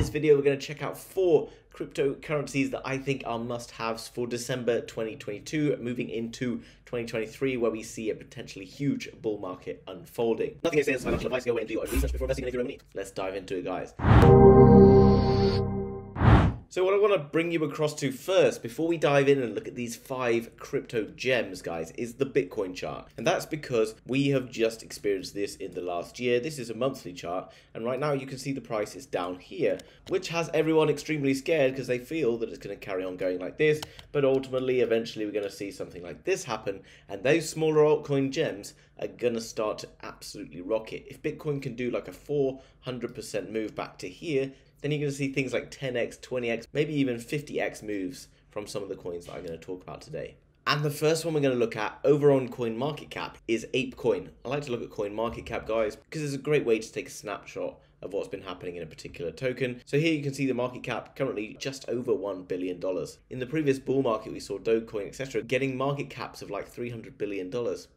this video, we're going to check out 4 cryptocurrencies that I think are must-haves for December 2022, moving into 2023, where we see a potentially huge bull market unfolding. Nothing is financial advice. Go away and do your own research before investing in Ethereum money. Let's dive into it, guys. So what I want to bring you across to first, before we dive in and look at these 5 crypto gems, guys, is the Bitcoin chart. And that's because we have just experienced this in the last year. This is a monthly chart, and right now you can see the price is down here, which has everyone extremely scared because they feel that it's going to carry on going like this. But ultimately, eventually, we're going to see something like this happen, and those smaller altcoin gems are going to start to absolutely rocket. If Bitcoin can do like a 400% move back to here, then you're going to see things like 10x, 20x, maybe even 50x moves from some of the coins that I'm going to talk about today. And the first one we're going to look at over on CoinMarketCap is ApeCoin. I like to look at CoinMarketCap, guys, because it's a great way to take a snapshot of what's been happening in a particular token. So here you can see the market cap currently just over $1 billion. In the previous bull market, we saw Dogecoin, etc., getting market caps of like $300 billion.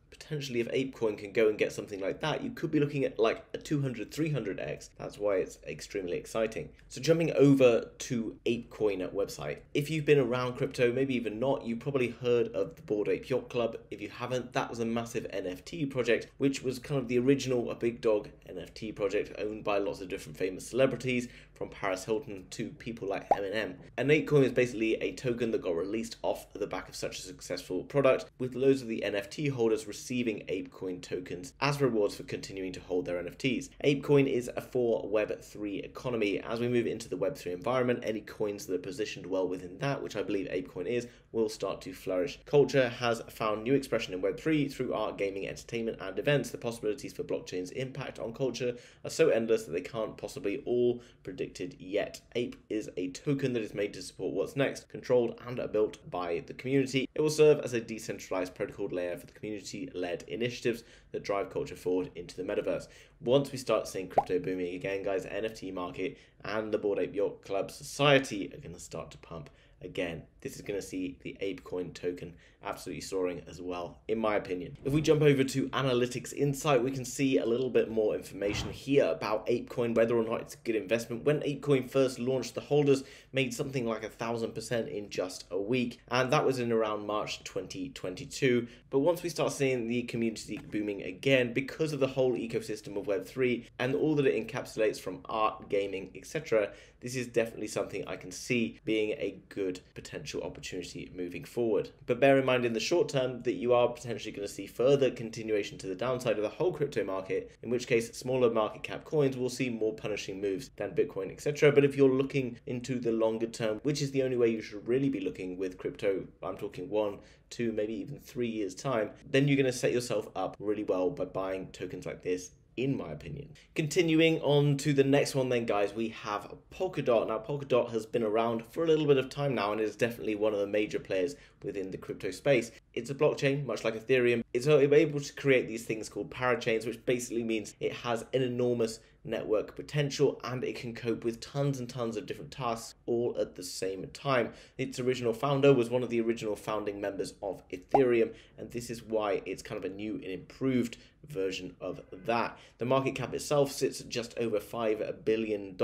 Potentially, if ApeCoin can go and get something like that, you could be looking at like a 200, 300x. That's why it's extremely exciting. So jumping over to ApeCoin website, if you've been around crypto, maybe even not, you probably heard of the Bored Ape Yacht Club. If you haven't, that was a massive NFT project, which was kind of the original, a big dog NFT project owned by lots of different famous celebrities, from Paris Hilton to people like Eminem. And ApeCoin is basically a token that got released off the back of such a successful product, with loads of the NFT holders receiving ApeCoin tokens as rewards for continuing to hold their NFTs. ApeCoin is a for Web3 economy. As we move into the Web3 environment, any coins that are positioned well within that, which I believe ApeCoin is, will start to flourish. Culture has found new expression in Web3 through art, gaming, entertainment, and events. The possibilities for blockchain's impact on culture are so endless that they can't possibly all predicted yet. Ape is a token that is made to support what's next, controlled and built by the community. It will serve as a decentralized protocol layer for the community-led initiatives that drive culture forward into the metaverse. Once we start seeing crypto booming again, guys, the NFT market and the Bored Ape Yacht Club society are going to start to pump again. This is going to see the ApeCoin token absolutely soaring as well, in my opinion. If we jump over to Analytics Insight, we can see a little bit more information here about ApeCoin, whether or not it's a good investment. When ApeCoin first launched, the holders made something like 1,000% in just a week, and that was in around March 2022. But once we start seeing the community booming again, because of the whole ecosystem of Web3 and all that it encapsulates from art, gaming, etc., this is definitely something I can see being a good potential opportunity moving forward. But bear in mind in the short term that you are potentially going to see further continuation to the downside of the whole crypto market, in which case smaller market cap coins will see more punishing moves than Bitcoin, etc. But if you're looking into the longer term, which is the only way you should really be looking with crypto, I'm talking 1, 2, maybe even 3 years time, then you're going to set yourself up really well by buying tokens like this, in my opinion. Continuing on to the next one then, guys, we have Polkadot. Now, Polkadot has been around for a little bit of time now and is definitely one of the major players within the crypto space. It's a blockchain, much like Ethereum. It's able to create these things called parachains, which basically means it has an enormous network potential and it can cope with tons and tons of different tasks all at the same time. Its original founder was one of the original founding members of Ethereum, and this is why it's kind of a new and improved version of that. The market cap itself sits at just over $5 billion,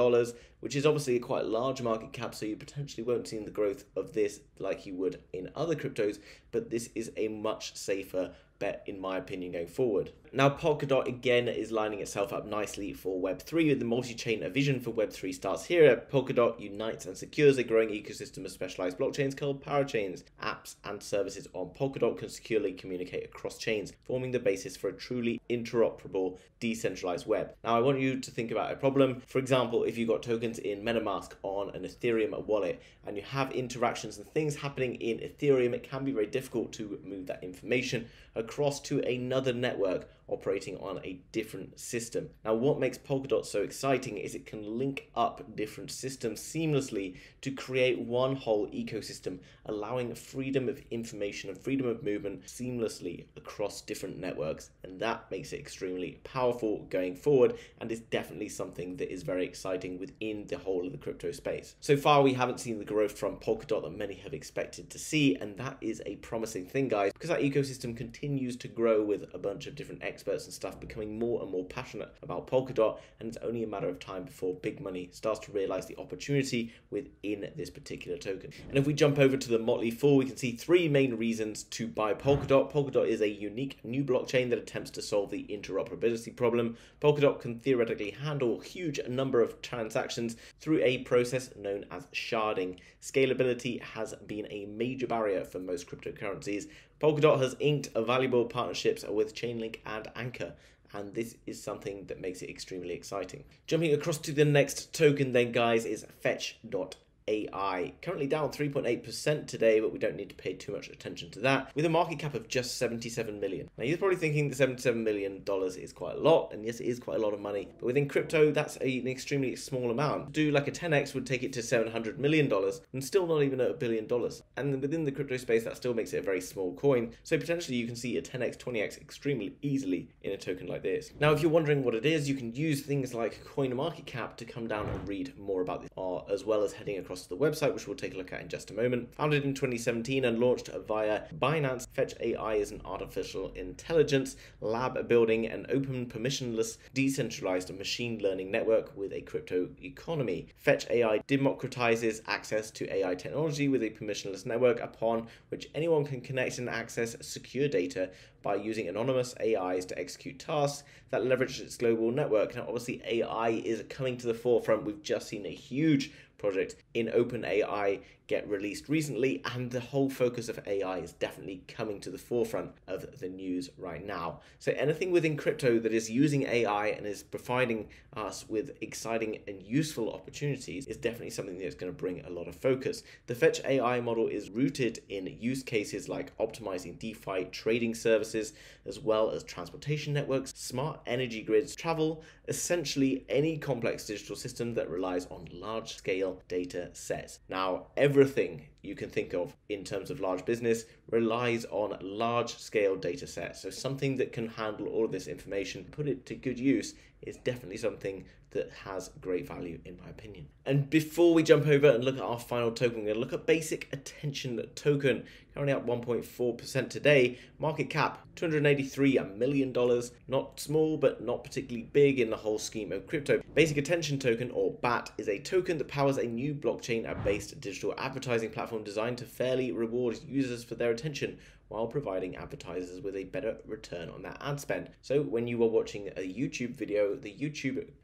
which is obviously a quite large market cap, so you potentially won't see the growth of this like you would in other cryptos, but this is a much safer bet, in my opinion, going forward. Now, Polkadot again is lining itself up nicely for Web3. The multi-chain vision for Web3 starts here. Polkadot unites and secures a growing ecosystem of specialized blockchains called parachains. Apps and services on Polkadot can securely communicate across chains, forming the basis for a truly interoperable, decentralized web. Now, I want you to think about a problem. For example, if you've got tokens in MetaMask on an Ethereum wallet and you have interactions and things happening in Ethereum, it can be very difficult to move that information across to another network operating on a different system. Now, what makes Polkadot so exciting is it can link up different systems seamlessly to create one whole ecosystem, allowing freedom of information and freedom of movement seamlessly across different networks and that makes it extremely powerful going forward, and is definitely something that is very exciting within the whole of the crypto space. So far, we haven't seen the growth from Polkadot that many have expected to see, and that is a promising thing, guys, because that ecosystem continues to grow with a bunch of different experts and stuff becoming more and more passionate about Polkadot, and it's only a matter of time before big money starts to realize the opportunity within this particular token. And if we jump over to the Motley Fool, we can see three main reasons to buy Polkadot. Polkadot is a unique new blockchain that attempts to solve the interoperability problem. Polkadot can theoretically handle a huge number of transactions through a process known as sharding. Scalability has been a major barrier for most cryptocurrencies. Polkadot has inked valuable partnerships with Chainlink and Anchor, and this is something that makes it extremely exciting. Jumping across to the next token then, guys, is Fetch.ai. Currently down 3.8% today, but we don't need to pay too much attention to that, with a market cap of just 77 million. Now, you're probably thinking the $77 million is quite a lot, and yes, it is quite a lot of money, but within crypto, that's an extremely small amount. To do like a 10x would take it to $700 million, and still not even at $1 billion. And within the crypto space, that still makes it a very small coin, so potentially you can see a 10x, 20x extremely easily in a token like this. Now, if you're wondering what it is, you can use things like CoinMarketCap to come down and read more about this, as well as heading across to the website, which we'll take a look at in just a moment. Founded in 2017 and launched via Binance, Fetch.ai is an artificial intelligence lab building an open, permissionless, decentralized machine learning network with a crypto economy. Fetch.ai democratizes access to AI technology with a permissionless network upon which anyone can connect and access secure data by using anonymous AIs to execute tasks that leverage its global network. Now, obviously, AI is coming to the forefront. We've just seen a huge project in OpenAI get released recently, and the whole focus of AI is definitely coming to the forefront of the news right now. So anything within crypto that is using AI and is providing us with exciting and useful opportunities is definitely something that's going to bring a lot of focus. The Fetch AI model is rooted in use cases like optimizing DeFi trading services, as well as transportation networks, smart energy grids, travel, essentially any complex digital system that relies on large-scale data sets. Now, everything you can think of in terms of large business relies on large-scale data sets. So something that can handle all of this information, put it to good use, is definitely something that has great value in my opinion. And before we jump over and look at our final token, we're going to look at Basic Attention Token, currently up 1.4% today. Market cap $283 million, not small but not particularly big in the whole scheme of crypto. Basic Attention Token, or BAT, is a token that powers a new blockchain-based digital advertising platform designed to fairly reward users for their attention while providing advertisers with a better return on their ad spend. So when you are watching a YouTube video,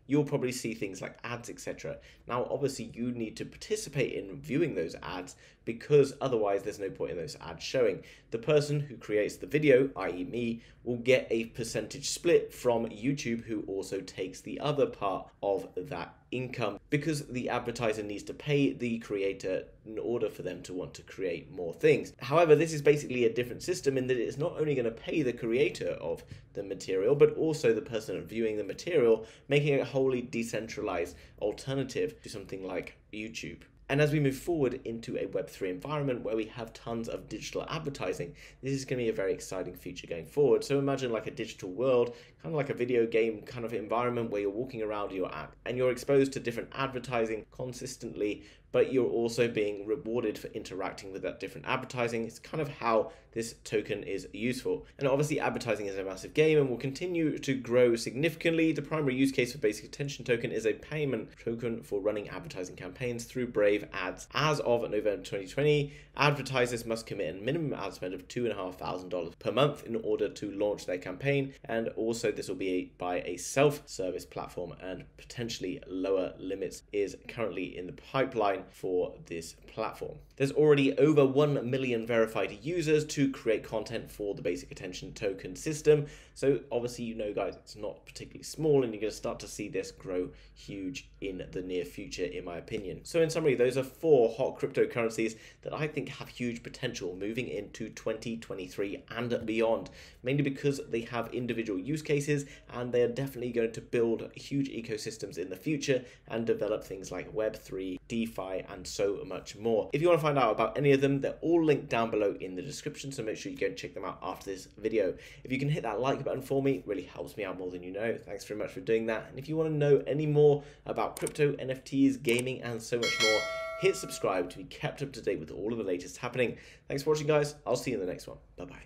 you'll probably see things like ads, etc. Now, obviously, you need to participate in viewing those ads, because otherwise there's no point in those ads showing. The person who creates the video, i.e. me, will get a percentage split from YouTube, who also takes the other part of that income, because the advertiser needs to pay the creator in order for them to want to create more things. However, this is basically a different system in that it's not only going to pay the creator of the material, but also the person viewing the material, making it a wholly decentralized alternative to something like YouTube. And as we move forward into a Web3 environment where we have tons of digital advertising, this is going to be a very exciting feature going forward. So imagine like a digital world, kind of like a video game kind of environment where you're walking around your app and you're exposed to different advertising consistently, but you're also being rewarded for interacting with that different advertising. It's kind of how this token is useful. And obviously advertising is a massive game and will continue to grow significantly. The primary use case for Basic Attention Token is a payment token for running advertising campaigns through Brave Ads. As of November 2020, advertisers must commit a minimum ad spend of $2,500 per month in order to launch their campaign. And also this will be by a self-service platform, and potentially lower limits is currently in the pipeline for this platform. There's already over 1 million verified users to create content for the Basic Attention Token system. So obviously, you know, guys, it's not particularly small, and you're going to start to see this grow huge in the near future, in my opinion. So in summary, those are 4 hot cryptocurrencies that I think have huge potential moving into 2023 and beyond, mainly because they have individual use cases and they're definitely going to build huge ecosystems in the future and develop things like Web3, DeFi, Fi, and so much more. If you want to find out about any of them, they're all linked down below in the description, so make sure you go and check them out after this video. If you can hit that like button for me, it really helps me out more than you know. Thanks very much for doing that. And if you want to know any more about crypto, NFTs, gaming, and so much more, hit subscribe to be kept up to date with all of the latest happening. Thanks for watching, guys. I'll see you in the next one. Bye-bye.